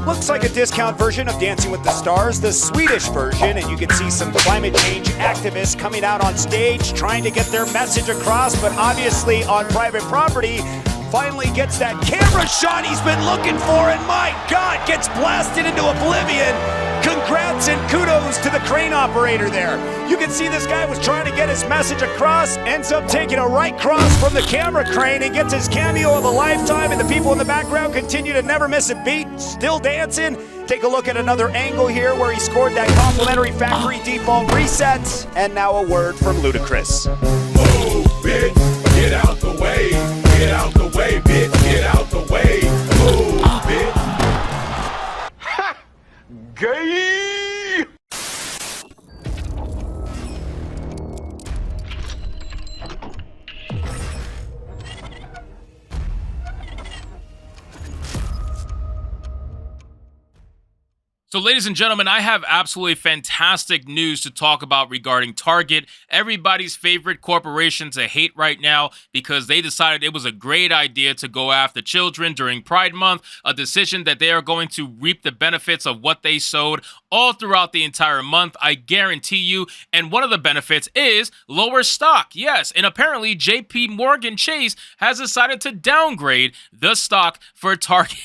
Looks like a discount version of Dancing with the Stars, the Swedish version, and you can see some climate change activists coming out on stage trying to get their message across, but obviously on private property. Finally gets that camera shot he's been looking for, and my God, gets blasted into oblivion. Congrats and kudos to the crane operator there. You can see this guy was trying to get his message across, ends up taking a right cross from the camera crane and gets his cameo of a lifetime, and the people in the background continue to never miss a beat, still dancing. Take a look at another angle here where he scored that complimentary factory default reset, and now a word from Ludacris. Move, bitch, get out the way. Get out the way, bitch, get out the way. Move, bitch. Ha! Gay! So, ladies and gentlemen, I have absolutely fantastic news to talk about regarding Target, everybody's favorite corporation to hate right now because they decided it was a great idea to go after children during Pride Month, a decision that they are going to reap the benefits of what they sowed all throughout the entire month, I guarantee you. And one of the benefits is lower stock. Yes, and apparently JP Morgan Chase has decided to downgrade the stock for Target.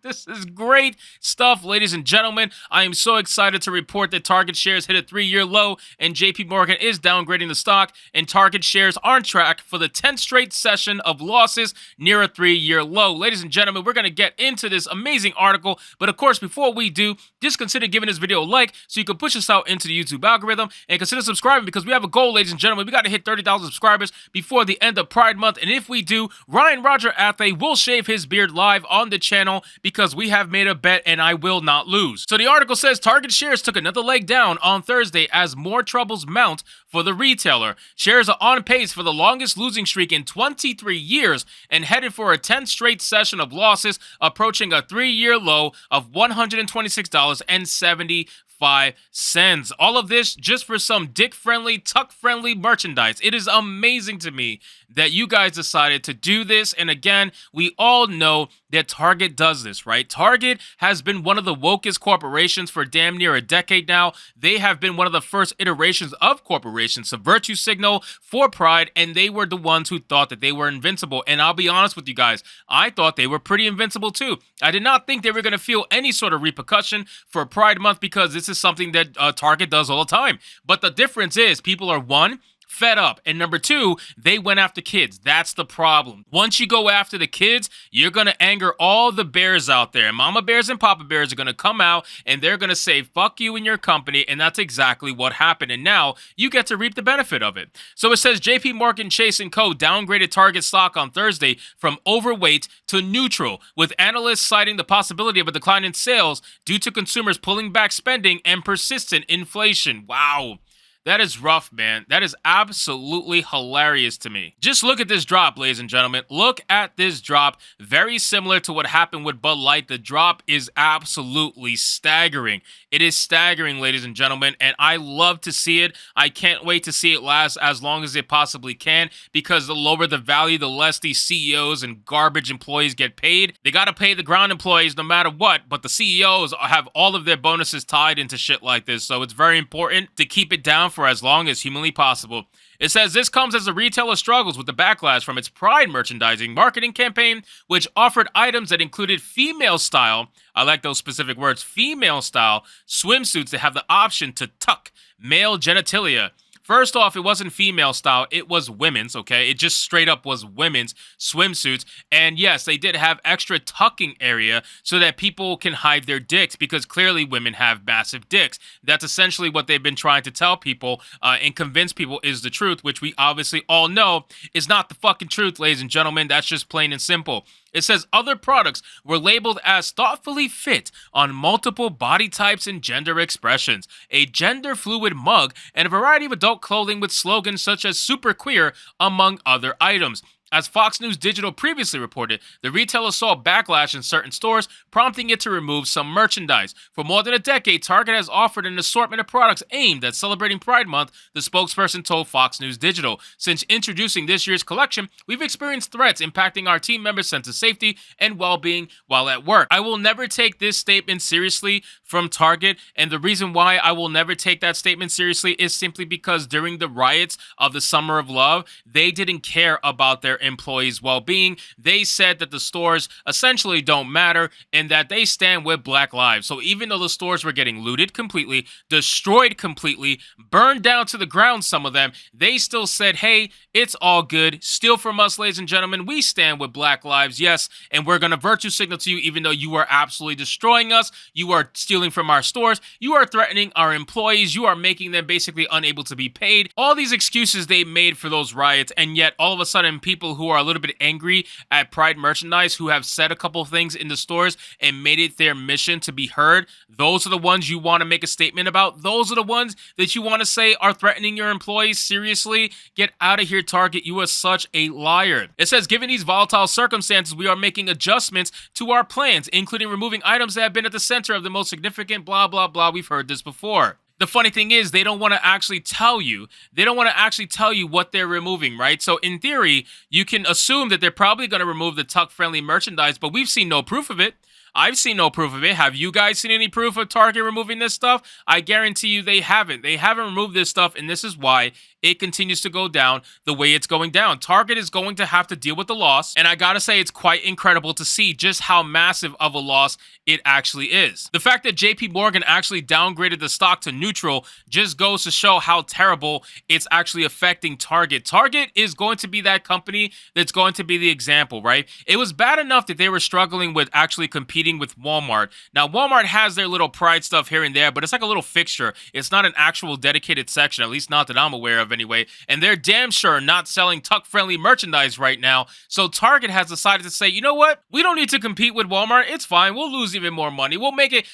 This is great stuff, ladies and gentlemen. I am so excited to report that Target shares hit a 3-year low, and JP Morgan is downgrading the stock, and Target shares are on track for the 10th straight session of losses near a 3-year low. Ladies and gentlemen, we're going to get into this amazing article, but of course, before we do, just consider giving this video a like so you can push us out into the YouTube algorithm, and consider subscribing because we have a goal, ladies and gentlemen. We got to hit 30,000 subscribers before the end of Pride Month, and if we do, Ryan Roger Athay will shave his beard live on the channel because we have made a bet and I will not lose. So the article says Target shares took another leg down on Thursday as more troubles mount for the retailer. Shares are on pace for the longest losing streak in 23 years and headed for a 10th straight session of losses, approaching a 3-year low of $126.75. All of this just for some dick-friendly, tuck-friendly merchandise. It is amazing to me that you guys decided to do this. And again, we all know that Target does this, right? Target has been one of the wokest corporations for damn near a decade now. They have been one of the first iterations of corporations, a virtue signal for Pride, and they were the ones who thought that they were invincible. And I'll be honest with you guys, I thought they were pretty invincible too. I did not think they were going to feel any sort of repercussion for Pride Month because this is something that Target does all the time. But the difference is people are, one, fed up, and number two, they went after kids. That's the problem. Once you go after the kids, you're going to anger all the bears out there. Mama bears and papa bears are going to come out and they're going to say, fuck you and your company, and that's exactly what happened. And now you get to reap the benefit of it. So it says JP Morgan Chase & Co. downgraded Target stock on Thursday from overweight to neutral, with analysts citing the possibility of a decline in sales due to consumers pulling back spending and persistent inflation. Wow. That is rough, man. That is absolutely hilarious to me. Just look at this drop, ladies and gentlemen. Look at this drop. Very similar to what happened with Bud Light. The drop is absolutely staggering. It is staggering, ladies and gentlemen, and I love to see it. I can't wait to see it last as long as it possibly can, because the lower the value, the less these CEOs and garbage employees get paid. They got to pay the ground employees no matter what, but the CEOs have all of their bonuses tied into shit like this, so it's very important to keep it down for as long as humanly possible. It says this comes as the retailer struggles with the backlash from its Pride merchandising marketing campaign, which offered items that included female style, I like those specific words, female style swimsuits that have the option to tuck male genitalia. First off, it wasn't female style, it was women's, okay? It just straight up was women's swimsuits. And yes, they did have extra tucking area so that people can hide their dicks, because clearly women have massive dicks. That's essentially what they've been trying to tell people and convince people is the truth, which we obviously all know is not the fucking truth, ladies and gentlemen. That's just plain and simple. It says other products were labeled as thoughtfully fit on multiple body types and gender expressions, a gender-fluid mug, and a variety of adult clothing with slogans such as super queer, among other items. As Fox News Digital previously reported, the retailer saw backlash in certain stores, prompting it to remove some merchandise. For more than a decade, Target has offered an assortment of products aimed at celebrating Pride Month, the spokesperson told Fox News Digital. Since introducing this year's collection, we've experienced threats impacting our team members' sense of safety and well-being while at work. I will never take this statement seriously from Target, and the reason why I will never take that statement seriously is simply because during the riots of the Summer of Love, they didn't care about their employees' well-being. They said that the stores essentially don't matter and that they stand with Black lives. So even though the stores were getting looted completely, destroyed completely, burned down to the ground, some of them, they still said, hey, it's all good. Steal from us, ladies and gentlemen. We stand with Black lives, yes, and we're going to virtue signal to you even though you are absolutely destroying us. You are stealing from our stores. You are threatening our employees. You are making them basically unable to be paid. All these excuses they made for those riots, and yet all of a sudden people who are a little bit angry at Pride merchandise, who have said a couple things in the stores and made it their mission to be heard, those are the ones you want to make a statement about. Those are the ones that you want to say are threatening your employees. Seriously, get out of here, Target. You are such a liar. It says, given these volatile circumstances, we are making adjustments to our plans, including removing items that have been at the center of the most significant blah, blah, blah. We've heard this before. The funny thing is, they don't want to actually tell you. They don't want to actually tell you what they're removing, right? So in theory, you can assume that they're probably going to remove the tuck-friendly merchandise, but we've seen no proof of it. I've seen no proof of it. Have you guys seen any proof of Target removing this stuff? I guarantee you they haven't. They haven't removed this stuff, and this is why it continues to go down the way it's going down. Target is going to have to deal with the loss, and I gotta say it's quite incredible to see just how massive of a loss it actually is. The fact that JP Morgan actually downgraded the stock to neutral just goes to show how terrible it's actually affecting Target. Target is going to be that company that's going to be the example, right? It was bad enough that they were struggling with actually competing with Walmart. Now, Walmart has their little Pride stuff here and there, but it's like a little fixture. It's not an actual dedicated section, at least not that I'm aware of anyway, and they're damn sure not selling tuck-friendly merchandise right now. So Target has decided to say, you know what? We don't need to compete with Walmart. It's fine. We'll lose even more money. We'll make it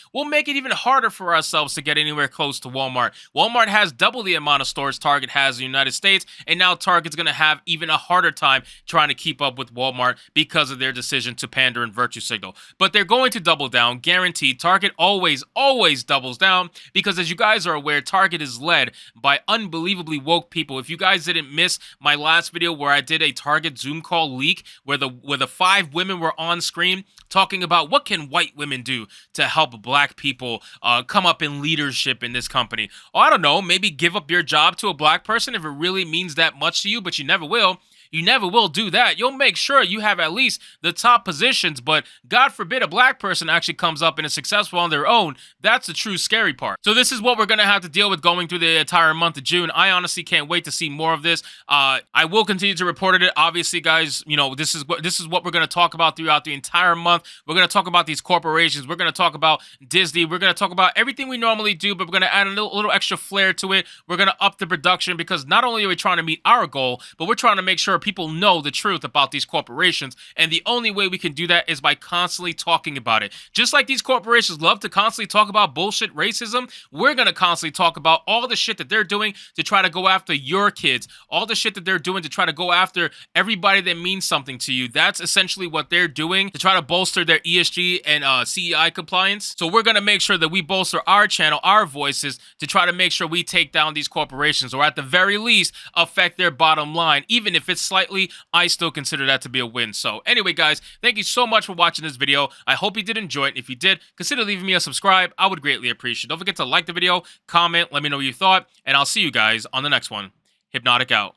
even harder for ourselves to get anywhere close to Walmart. Walmart has double the amount of stores Target has in the United States, and now Target's going to have even a harder time trying to keep up with Walmart because of their decision to pander and virtue signal. But they're going to double down, guaranteed. Target always doubles down because, as you guys are aware, Target is led by unbelievably woke people. If you guys didn't miss my last video where I did a Target Zoom call leak where the 5 women were on screen talking about what can white women do to help black people come up in leadership in this company. Oh, I don't know, maybe give up your job to a black person if it really means that much to you, but you never will. You never will do that. You'll make sure you have at least the top positions, but God forbid a black person actually comes up and is successful on their own. That's the true scary part. So this is what we're going to have to deal with going through the entire month of June. I honestly can't wait to see more of this. I will continue to report it. Obviously, guys, you know, this is what we're going to talk about throughout the entire month. We're going to talk about these corporations. We're going to talk about Disney. We're going to talk about everything we normally do, but we're going to add a little extra flair to it. We're going to up the production because not only are we trying to meet our goal, but we're trying to make sure people know the truth about these corporations, and the only way we can do that is by constantly talking about it. Just like these corporations love to constantly talk about bullshit racism, we're going to constantly talk about all the shit that they're doing to try to go after your kids, all the shit that they're doing to try to go after everybody that means something to you. That's essentially what they're doing to try to bolster their ESG and CEI compliance. So we're going to make sure that we bolster our channel, our voices, to try to make sure we take down these corporations, or at the very least affect their bottom line. Even if it's slightly, I still consider that to be a win. So anyway, guys, thank you so much for watching this video. I hope you did enjoy it. If you did, consider leaving me a subscribe. I would greatly appreciate it. Don't forget to like the video, comment, let me know what you thought, and I'll see you guys on the next one. Hypnotic out.